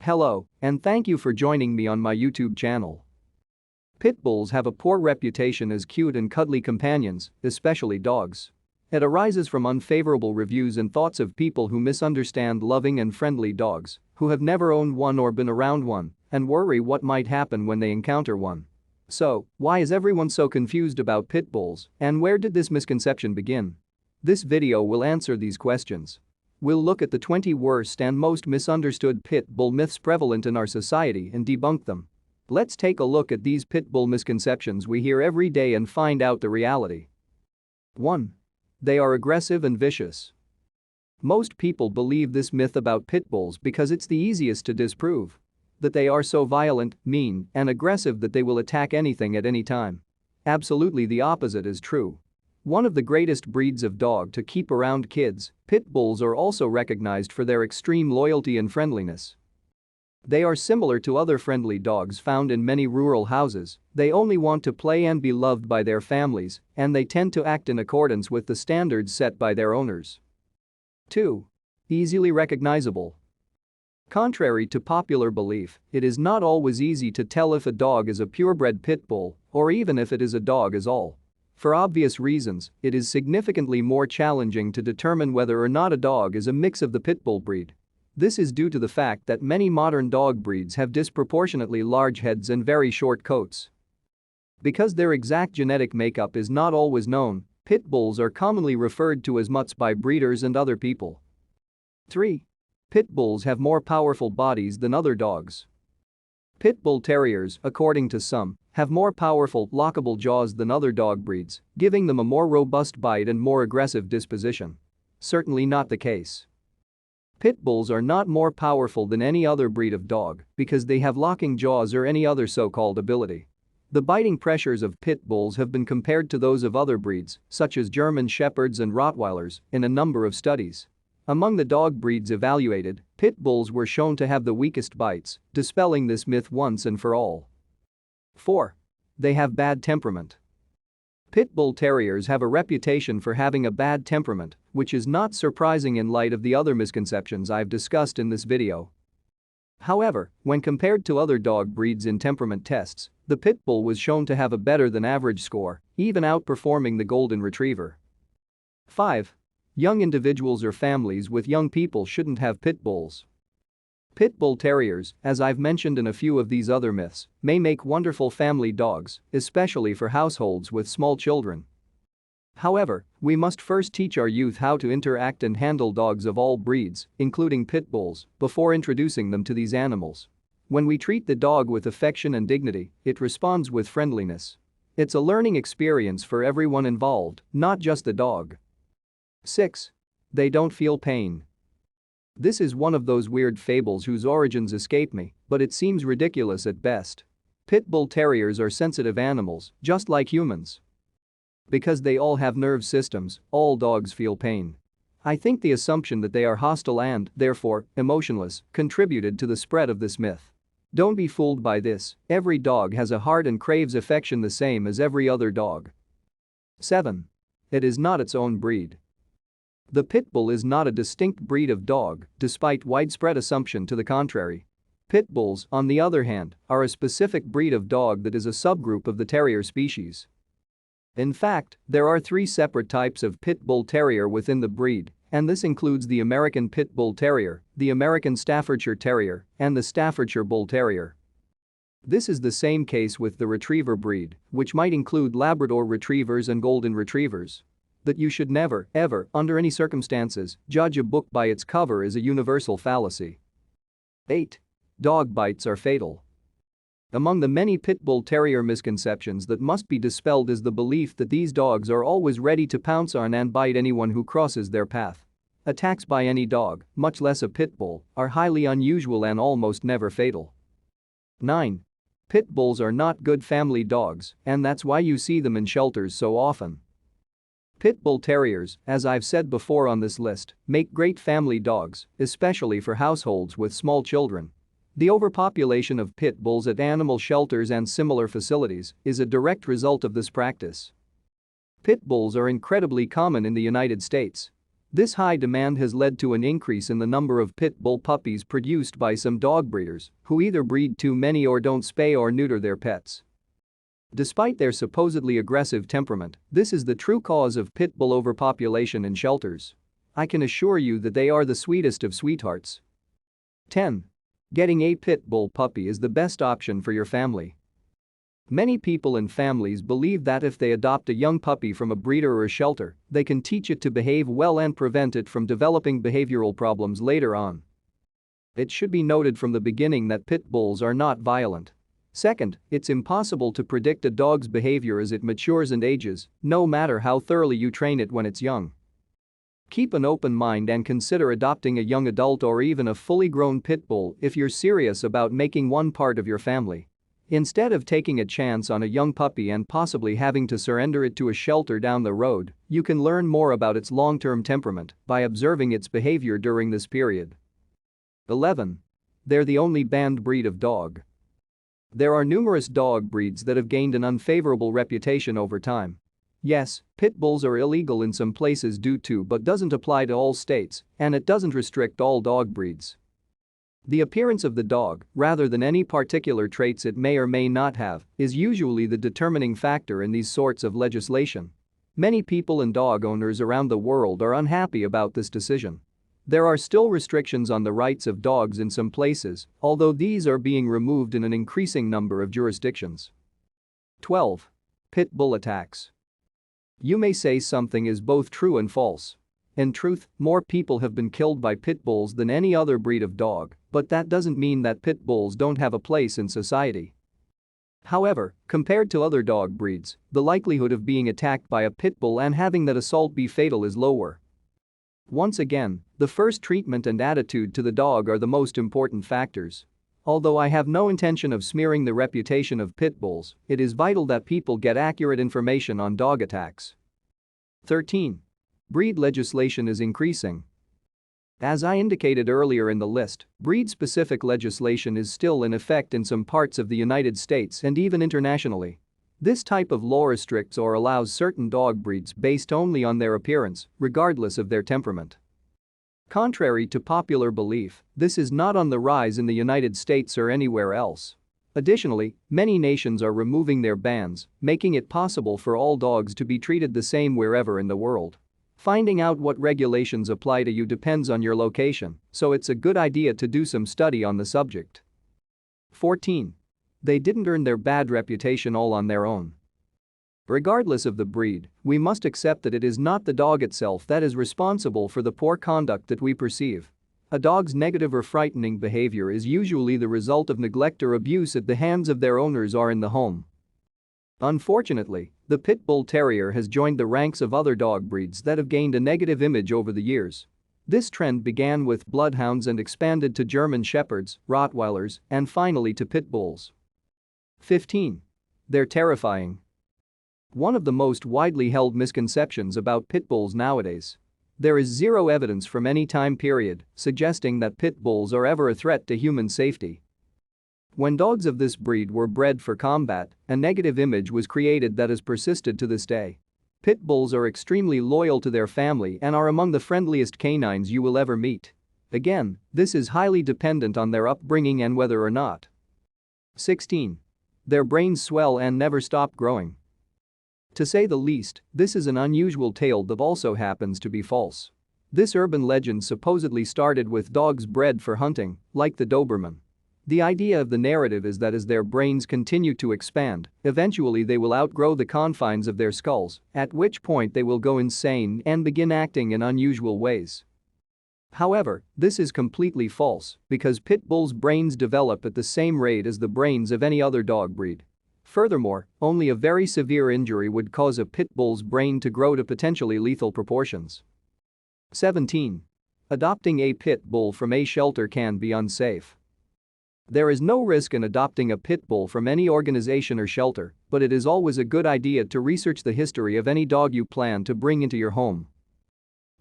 Hello, and thank you for joining me on my YouTube channel. Pit bulls have a poor reputation as cute and cuddly companions, especially dogs. It arises from unfavorable reviews and thoughts of people who misunderstand loving and friendly dogs, who have never owned one or been around one, and worry what might happen when they encounter one. So, why is everyone so confused about pit bulls, and where did this misconception begin? This video will answer these questions. We'll look at the 20 worst and most misunderstood pit bull myths prevalent in our society and debunk them. Let's take a look at these pit bull misconceptions we hear every day and find out the reality. 1. They are aggressive and vicious. Most people believe this myth about pit bulls because it's the easiest to disprove. That they are so violent, mean, and aggressive that they will attack anything at any time. Absolutely the opposite is true. One of the greatest breeds of dog to keep around kids, pit bulls are also recognized for their extreme loyalty and friendliness. They are similar to other friendly dogs found in many rural houses. They only want to play and be loved by their families, and they tend to act in accordance with the standards set by their owners. 2. Easily recognizable. Contrary to popular belief, it is not always easy to tell if a dog is a purebred pit bull, or even if it is a dog at all. For obvious reasons, it is significantly more challenging to determine whether or not a dog is a mix of the pit bull breed. This is due to the fact that many modern dog breeds have disproportionately large heads and very short coats. Because their exact genetic makeup is not always known, pit bulls are commonly referred to as mutts by breeders and other people. 3. Pit bulls have more powerful bodies than other dogs. Pit bull terriers, according to some, have more powerful, lockable jaws than other dog breeds, giving them a more robust bite and more aggressive disposition. Certainly not the case. Pit bulls are not more powerful than any other breed of dog because they have locking jaws or any other so-called ability. The biting pressures of pit bulls have been compared to those of other breeds, such as German Shepherds and Rottweilers, in a number of studies. Among the dog breeds evaluated, pit bulls were shown to have the weakest bites, dispelling this myth once and for all. 4. They have bad temperament. Pit bull terriers have a reputation for having a bad temperament, which is not surprising in light of the other misconceptions I've discussed in this video. However, when compared to other dog breeds in temperament tests, the pit bull was shown to have a better than average score, even outperforming the golden retriever. 5. Young individuals or families with young people shouldn't have pit bulls. Pit bull terriers, as I've mentioned in a few of these other myths, may make wonderful family dogs, especially for households with small children. However, we must first teach our youth how to interact and handle dogs of all breeds, including pit bulls, before introducing them to these animals. When we treat the dog with affection and dignity, it responds with friendliness. It's a learning experience for everyone involved, not just the dog. 6. They don't feel pain. This is one of those weird fables whose origins escape me, but it seems ridiculous at best. Pit bull terriers are sensitive animals, just like humans. Because they all have nerve systems, all dogs feel pain. I think the assumption that they are hostile and, therefore, emotionless contributed to the spread of this myth. Don't be fooled by this, every dog has a heart and craves affection the same as every other dog. 7. It is not its own breed. The pit bull is not a distinct breed of dog, despite widespread assumption to the contrary. Pit bulls, on the other hand, are a specific breed of dog that is a subgroup of the terrier species. In fact, there are 3 separate types of pit bull terrier within the breed, and this includes the American Pit Bull Terrier, the American Staffordshire Terrier, and the Staffordshire Bull Terrier. This is the same case with the retriever breed, which might include Labrador retrievers and golden retrievers. That you should never, ever, under any circumstances, judge a book by its cover is a universal fallacy. 8. Dog bites are fatal. Among the many pit bull terrier misconceptions that must be dispelled is the belief that these dogs are always ready to pounce on and bite anyone who crosses their path. Attacks by any dog, much less a pit bull, are highly unusual and almost never fatal. 9. Pit bulls are not good family dogs, and that's why you see them in shelters so often. Pit bull terriers, as I've said before on this list, make great family dogs, especially for households with small children. The overpopulation of pit bulls at animal shelters and similar facilities is a direct result of this practice. Pit bulls are incredibly common in the United States. This high demand has led to an increase in the number of pit bull puppies produced by some dog breeders who either breed too many or don't spay or neuter their pets. Despite their supposedly aggressive temperament, this is the true cause of pit bull overpopulation in shelters. I can assure you that they are the sweetest of sweethearts. 10. Getting a pit bull puppy is the best option for your family. Many people and families believe that if they adopt a young puppy from a breeder or a shelter, they can teach it to behave well and prevent it from developing behavioral problems later on. It should be noted from the beginning that pit bulls are not violent. Second, it's impossible to predict a dog's behavior as it matures and ages, no matter how thoroughly you train it when it's young. Keep an open mind and consider adopting a young adult or even a fully grown pit bull if you're serious about making one part of your family. Instead of taking a chance on a young puppy and possibly having to surrender it to a shelter down the road, you can learn more about its long-term temperament by observing its behavior during this period. 11. They're the only banned breed of dog. There are numerous dog breeds that have gained an unfavorable reputation over time. Yes, pit bulls are illegal in some places due to but doesn't apply to all states, and it doesn't restrict all dog breeds. The appearance of the dog, rather than any particular traits it may or may not have, is usually the determining factor in these sorts of legislation. Many people and dog owners around the world are unhappy about this decision. There are still restrictions on the rights of dogs in some places, although these are being removed in an increasing number of jurisdictions. 12. Pit bull attacks. You may say something is both true and false. In truth, more people have been killed by pit bulls than any other breed of dog, but that doesn't mean that pit bulls don't have a place in society. However, compared to other dog breeds, the likelihood of being attacked by a pit bull and having that assault be fatal is lower. Once again, the first treatment and attitude to the dog are the most important factors. Although I have no intention of smearing the reputation of pit bulls, it is vital that people get accurate information on dog attacks. 13. Breed legislation is increasing. As I indicated earlier in the list, breed-specific legislation is still in effect in some parts of the United States and even internationally. This type of law restricts or allows certain dog breeds based only on their appearance, regardless of their temperament. Contrary to popular belief, this is not on the rise in the United States or anywhere else. Additionally, many nations are removing their bans, making it possible for all dogs to be treated the same wherever in the world. Finding out what regulations apply to you depends on your location, so it's a good idea to do some study on the subject. 14. They didn't earn their bad reputation all on their own. Regardless of the breed, we must accept that it is not the dog itself that is responsible for the poor conduct that we perceive. A dog's negative or frightening behavior is usually the result of neglect or abuse at the hands of their owners or in the home. Unfortunately, the pit bull terrier has joined the ranks of other dog breeds that have gained a negative image over the years. This trend began with bloodhounds and expanded to German shepherds, Rottweilers, and finally to pit bulls. 15. They're terrifying. One of the most widely held misconceptions about pit bulls nowadays. There is zero evidence from any time period suggesting that pit bulls are ever a threat to human safety. When dogs of this breed were bred for combat, a negative image was created that has persisted to this day. Pit bulls are extremely loyal to their family and are among the friendliest canines you will ever meet. Again, this is highly dependent on their upbringing and whether or not. 16. Their brains swell and never stop growing. To say the least, this is an unusual tale that also happens to be false. This urban legend supposedly started with dogs bred for hunting, like the Doberman. The idea of the narrative is that as their brains continue to expand, eventually they will outgrow the confines of their skulls, at which point they will go insane and begin acting in unusual ways. However, this is completely false because pit bulls' brains develop at the same rate as the brains of any other dog breed. Furthermore, only a very severe injury would cause a pit bull's brain to grow to potentially lethal proportions. 17. Adopting a pit bull from a shelter can be unsafe. There is no risk in adopting a pit bull from any organization or shelter, but it is always a good idea to research the history of any dog you plan to bring into your home.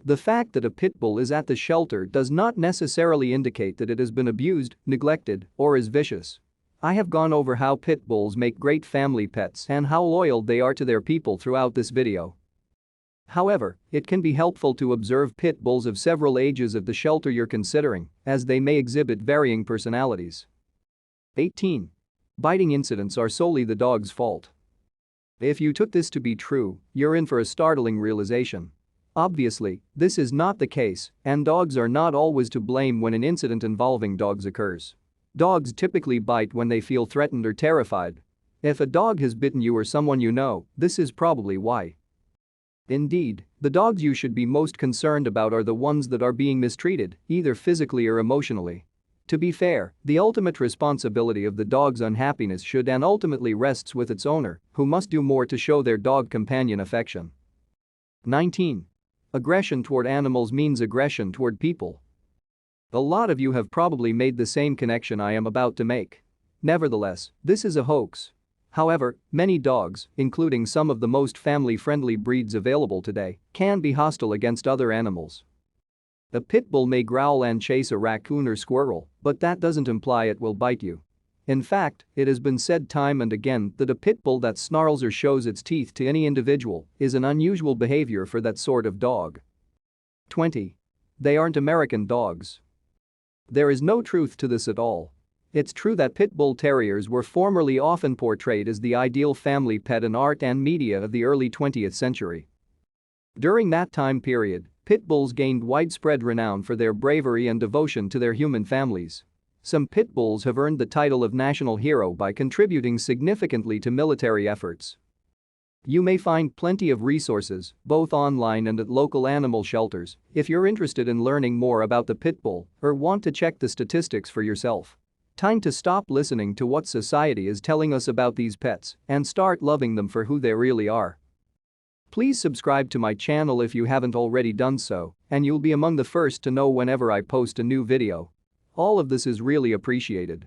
The fact that a pit bull is at the shelter does not necessarily indicate that it has been abused, neglected, or is vicious. I have gone over how pit bulls make great family pets and how loyal they are to their people throughout this video. However, it can be helpful to observe pit bulls of several ages at the shelter you're considering, as they may exhibit varying personalities. 18. Biting incidents are solely the dog's fault. If you took this to be true, you're in for a startling realization. Obviously, this is not the case, and dogs are not always to blame when an incident involving dogs occurs. Dogs typically bite when they feel threatened or terrified. If a dog has bitten you or someone you know, this is probably why. Indeed, the dogs you should be most concerned about are the ones that are being mistreated, either physically or emotionally. To be fair, the ultimate responsibility of the dog's unhappiness should and ultimately rests with its owner, who must do more to show their dog companion affection. 19. Aggression toward animals means aggression toward people. A lot of you have probably made the same connection I am about to make. Nevertheless, this is a hoax. However, many dogs, including some of the most family-friendly breeds available today, can be hostile against other animals. A pit bull may growl and chase a raccoon or squirrel, but that doesn't imply it will bite you. In fact, it has been said time and again that a pit bull that snarls or shows its teeth to any individual is an unusual behavior for that sort of dog. 20. They aren't American dogs. There is no truth to this at all. It's true that pit bull terriers were formerly often portrayed as the ideal family pet in art and media of the early 20th century. During that time period, pit bulls gained widespread renown for their bravery and devotion to their human families. Some pit bulls have earned the title of national hero by contributing significantly to military efforts. You may find plenty of resources, both online and at local animal shelters, if you're interested in learning more about the pit bull or want to check the statistics for yourself. Time to stop listening to what society is telling us about these pets and start loving them for who they really are. Please subscribe to my channel if you haven't already done so, and you'll be among the first to know whenever I post a new video. All of this is really appreciated.